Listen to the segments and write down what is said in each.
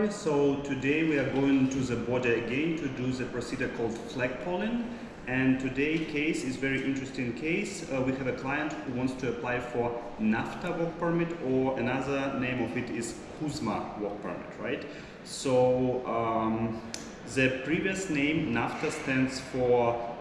everybody. So today we are going to the border again to do the procedure called flagpoling. And today's case is very interesting case. We have a client who wants to apply for NAFTA work permit, or another name of it is CUSMA work permit, right? So the previous name NAFTA stands for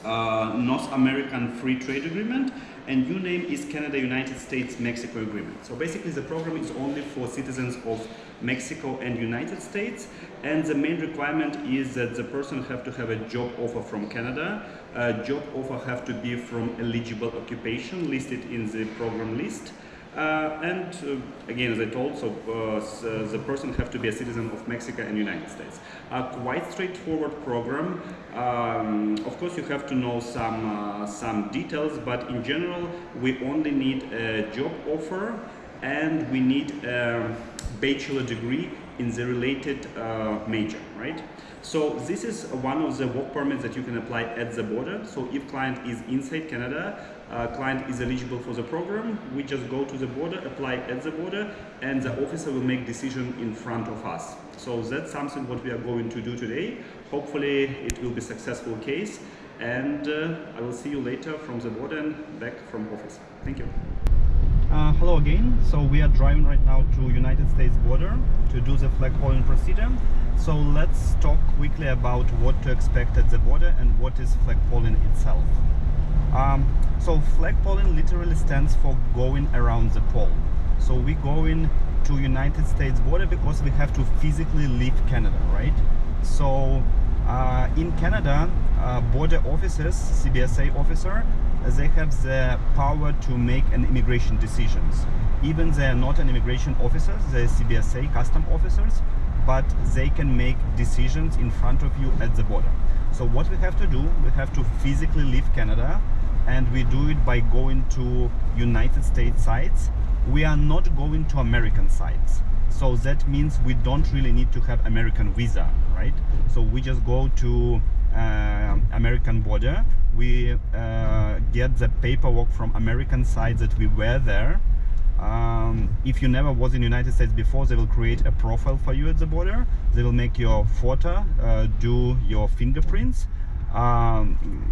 North American Free Trade Agreement, and new name is Canada, United States, Mexico Agreement. So basically the program is only for citizens of Mexico and United States, and the main requirement is that the person have to have a job offer from Canada. Job offer have to be from eligible occupation listed in the program list. Again, as I told, the person have to be a citizen of Mexico and United States. Quite straightforward program. Of course, you have to know some details, but in general, we only need a job offer, and we need a bachelor degree in the related major, right? So this is one of the work permits that you can apply at the border. So if client is inside Canada, client is eligible for the program, we just go to the border, apply at the border, and the officer will make decision in front of us. So that's something what we are going to do today. Hopefully it will be successful case, and I will see you later from the border and back from office. Thank you. Hello again. So we are driving right now to United States border to do the flagpoling procedure. So let's talk quickly about what to expect at the border and what is flagpoling itself. So flagpoling literally stands for going around the pole. So we going to United States border because we have to physically leave Canada, right? So in Canada, border officers, CBSA officer, they have the power to make an immigration decisions. Even they are not an immigration officers, they're CBSA custom officers, but they can make decisions in front of you at the border. So what we have to do, we have to physically leave Canada, and we do it by going to United States sites. We are not going to American sites. So that means we don't really need to have American visa, right? So we just go to American border. We get the paperwork from American sites that we were there. If you never was in the United States before, they will create a profile for you at the border. They will make your photo, do your fingerprints,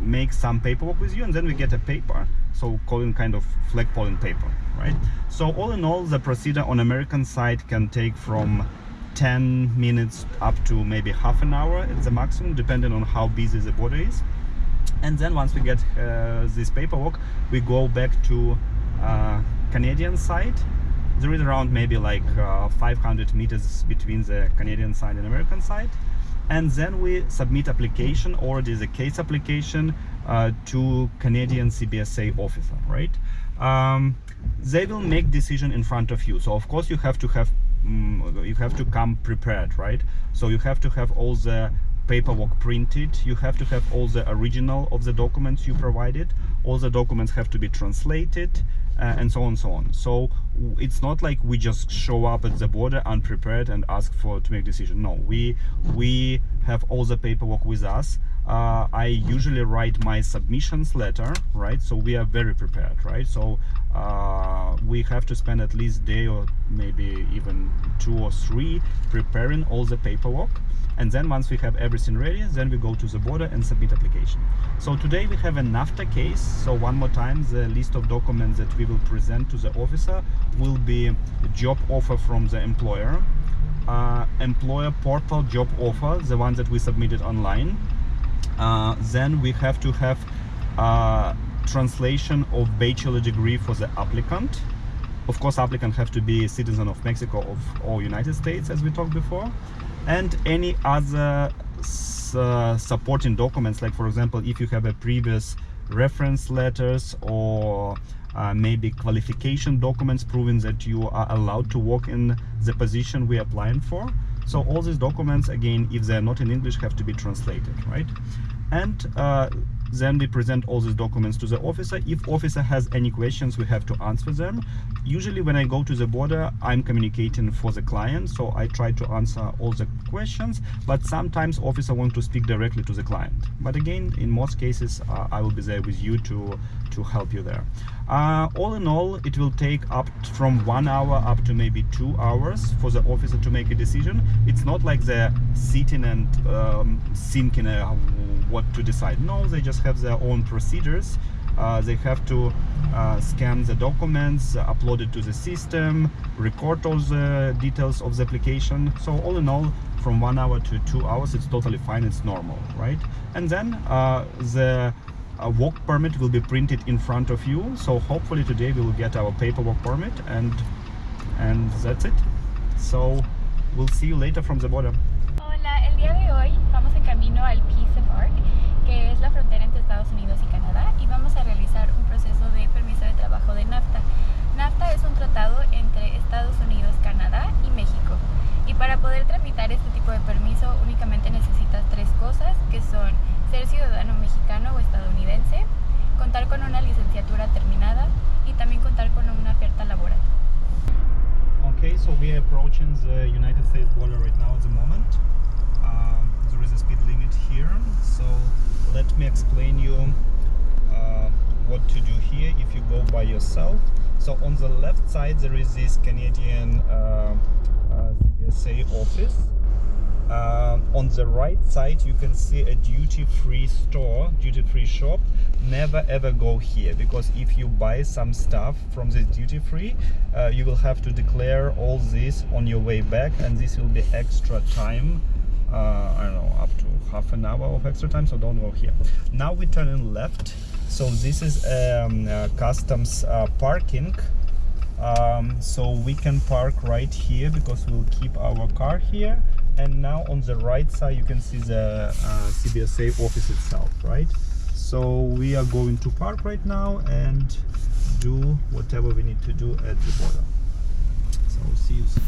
make some paperwork with you, and then we get a paper, so calling kind of flagpoling paper, right? So all in all, the procedure on American side can take from 10 minutes up to maybe half an hour at the maximum, depending on how busy the border is. And then once we get this paperwork, we go back to Canadian side. There is around maybe like 500 meters between the Canadian side and American side, and then we submit application, or it is a case application to Canadian CBSA officer, right? They will make decision in front of you. So of course you have to come prepared, right? So you have to have all the paperwork printed, you have to have all the original of the documents you provided, all the documents have to be translated, and so on and so on. So it's not like we just show up at the border unprepared and ask to make decision. No, we have all the paperwork with us. I usually write my submissions letter, right? So we are very prepared, right? So we have to spend at least a day or maybe even 2 or 3 preparing all the paperwork. And then once we have everything ready, then we go to the border and submit application. So today we have a NAFTA case. So one more time, the list of documents that we will present to the officer will be job offer from the employer, employer portal job offer, the one that we submitted online. Then we have to have translation of bachelor degree for the applicant. Of course, applicant have to be a citizen of Mexico or United States, as we talked before. And any other supporting documents, like for example, if you have a previous reference letters or maybe qualification documents proving that you are allowed to work in the position we are applying for. So all these documents, again, if they're not in English, have to be translated, right? And Then we present all these documents to the officer. If officer has any questions, we have to answer them. Usually when I go to the border, I'm communicating for the client, so I try to answer all the questions, but sometimes officer want to speak directly to the client. But again, in most cases, I will be there with you to help you there. All in all, it will take up from 1 hour up to maybe 2 hours for the officer to make a decision. It's not like they're sitting and thinking what to decide. No, they just have their own procedures. They have to scan the documents, upload it to the system, record all the details of the application. So all in all, from 1 hour to 2 hours, it's totally fine, it's normal, right? And then the work permit will be printed in front of you. So hopefully today we will get our paperwork permit, and that's it. So we'll see you later from the border. Hola, el día de hoy vamos en camino al CUSMA, que es la frontera entre Estados Unidos y Canadá, y vamos a realizar un proceso de permiso de trabajo de NAFTA. NAFTA es un tratado entre Estados Unidos, Canadá y México. Y para poder tramitar este tipo de permiso únicamente necesitas 3 cosas, que son ser ciudadano mexicano o estadounidense, contar con una licenciatura terminada y también contar con una oferta laboral. Okay, so we are approaching the United States border right now at the moment. There is a speed limit here, so let me explain you what to do here if you go by yourself. So on the left side there is this Canadian CBSA office. On the right side you can see a duty-free store, duty-free shop. Never ever go here, because if you buy some stuff from this duty-free, you will have to declare all this on your way back, and this will be extra time. I don't know, up to half an hour of extra time, so don't go here. Now we turn in left, so this is customs parking. So we can park right here because we'll keep our car here. And now on the right side you can see the CBSA office itself, right? So we are going to park right now and do whatever we need to do at the border. So see you soon.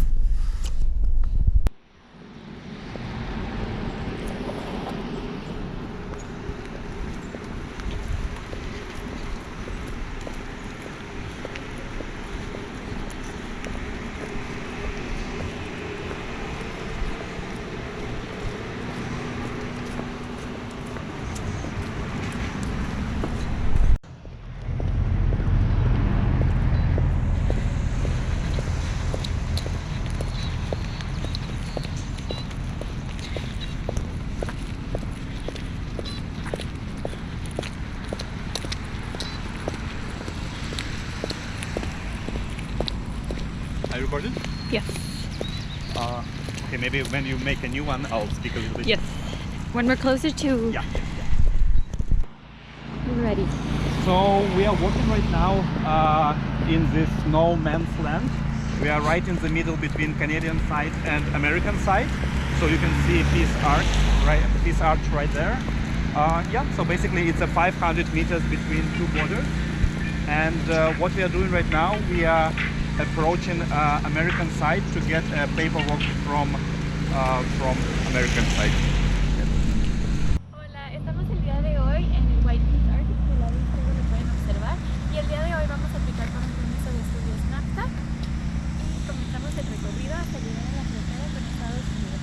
Are you recording? Yes. Okay, maybe when you make a new one, I'll speak a little bit. Yes. When we're closer to... Yeah. We're ready. So we are walking right now in this no man's land. We are right in the middle between Canadian side and American side. So you can see Peace Arch right there. Yeah, so basically it's a 500 meters between 2 borders. And what we are doing right now, we are approaching American side to get paperwork from American side. Hola, estamos el día de hoy en el Peace Arch, que la vista lo pueden observar. Y el día de hoy vamos a aplicar por un permiso de estudios NAFTA. Y comenzamos el recorrido hasta llegar a la frontera con Estados Unidos.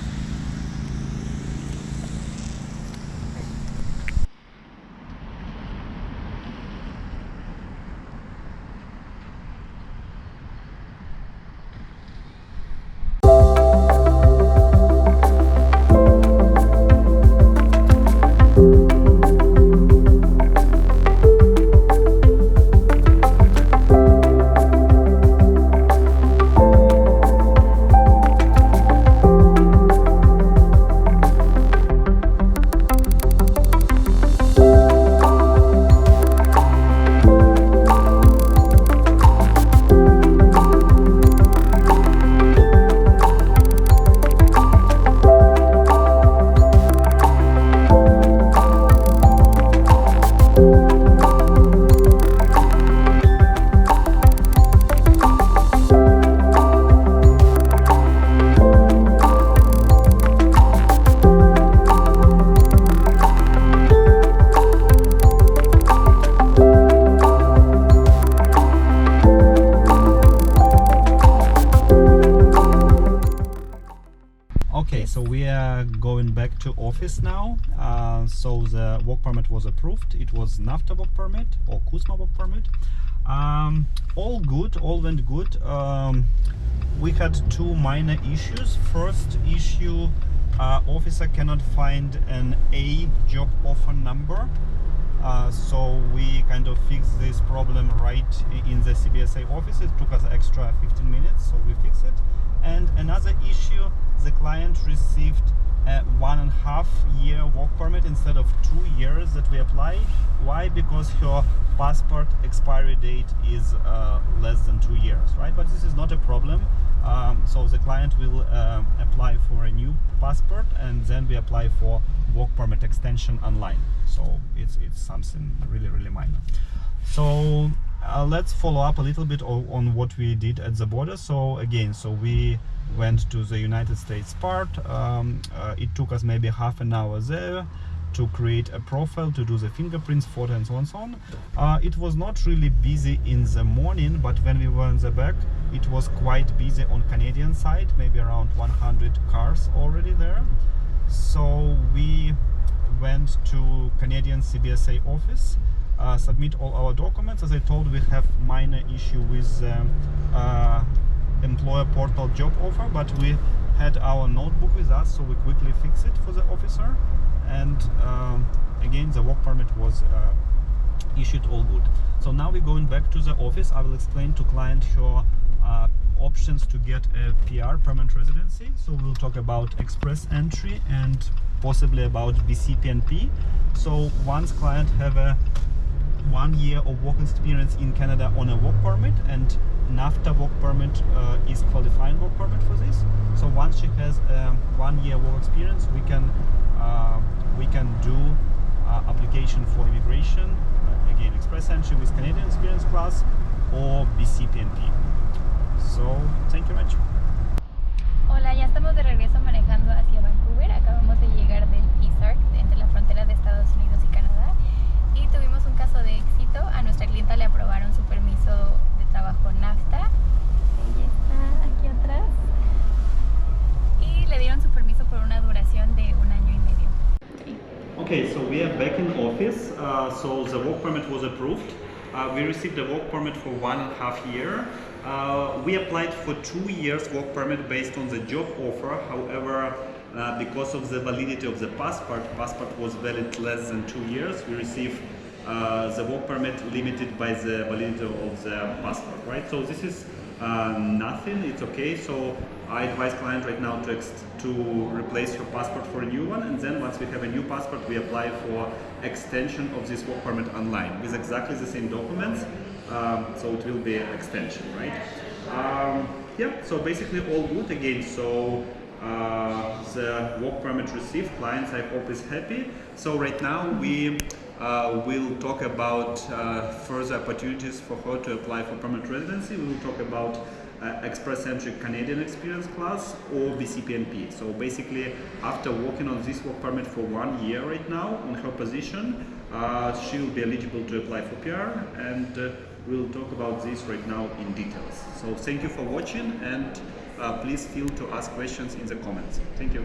so we are going back to office now. So the work permit was approved. It was NAFTA work permit or CUSMA work permit. All good, all went good. We had two minor issues. First issue, officer cannot find an A job offer number. So we kind of fixed this problem right in the CBSA office. It took us extra 15 minutes, so we fixed it. And another issue, the client received a 1.5 year work permit instead of 2 years that we apply. Why? Because her passport expiry date is less than 2 years, right? But this is not a problem. So the client will apply for a new passport, and then we apply for work permit extension online. So it's something really minor. So let's follow up a little bit on what we did at the border. So again, so we went to the United States part. It took us maybe half an hour there to create a profile, to do the fingerprints, photo, and so on and so on. It was not really busy in the morning, but when we were in the back, it was quite busy on Canadian side, maybe around 100 cars already there. So we went to Canadian CBSA office, submit all our documents. As I told, we have minor issue with employer portal job offer, but we had our notebook with us, so we quickly fixed it for the officer. And again, the work permit was issued, all good. So now we're going back to the office. I will explain to client her options to get a PR, permanent residency. So we'll talk about express entry and possibly about BCPNP. So once client have a 1 year of work experience in Canada on a work permit, and NAFTA work permit is qualifying work permit for this. So once she has a 1 year work experience, we can do application for immigration, again express entry with Canadian experience class or BCPNP. So thank you very much. Hola, ya estamos de regreso manejando hacia Vancouver. Acabamos de llegar del PSARC, entre la frontera de Estados Unidos y Canadá, y tuvimos un caso de éxito. A nuestra clienta le aprobaron su permiso de trabajo NAFTA. Ella está aquí atrás. Y le dieron su permiso por una duración de 1 año y medio. Okay, so we are back in office. So the work permit was approved. We received a work permit for 1.5 years. We applied for 2 years work permit based on the job offer. However, because of the validity of the passport was valid less than 2 years, we received the work permit limited by the validity of the passport, right? So this is nothing, it's okay. So I advise client right now to replace your passport for a new one, and then once we have a new passport, we apply for extension of this work permit online with exactly the same documents. So it will be an extension, right? Yeah, so basically all good again. So the work permit received, clients I hope is happy. So right now we will talk about further opportunities for her to apply for permanent residency. We will talk about express entry Canadian experience class or BCPNP. So basically, after working on this work permit for 1 year right now on her position, she will be eligible to apply for PR, and we'll talk about this right now in details. So thank you for watching, and please feel to ask questions in the comments. Thank you.